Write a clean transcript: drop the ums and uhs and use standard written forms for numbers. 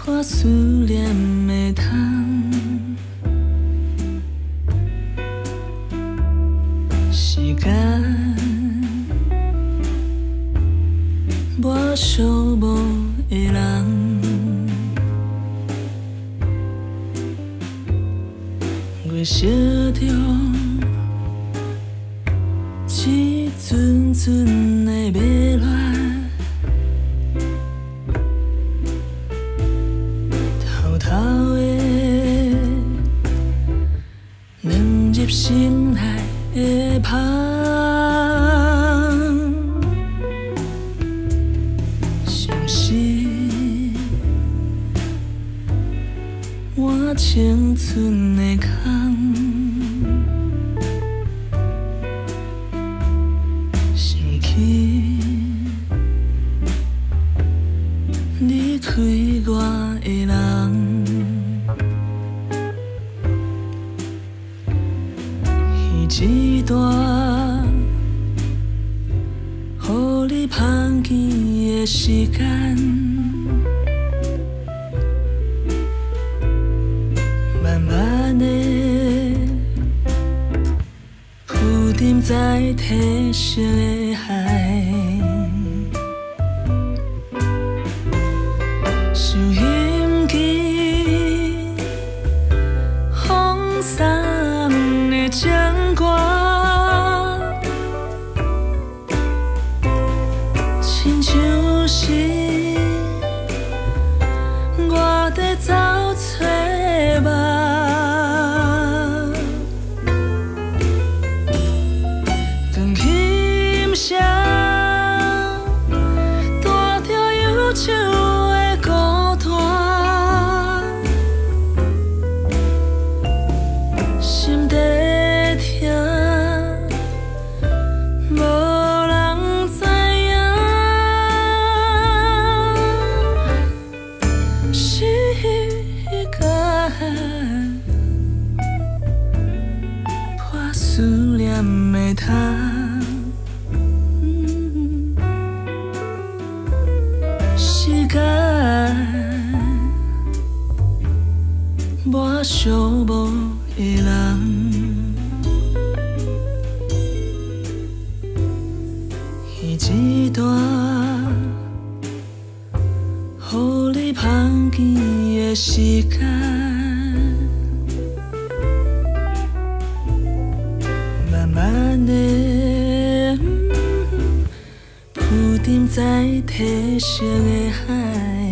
破思念的窗，时间我寂寞的人，月色中一阵阵的迷乱。 入心内的香，相信我青春的空，想起离开我的人。 一段，予你芳见的时间，慢慢的浮沉在褪色的海，想引起风送的情。 亲像是我在走找梦，光欣赏带着忧愁的孤单，心底。 思念的窗，时间我寂寞的人，一段予你芳见的时间。 慢慢的浮沉在褪色的海。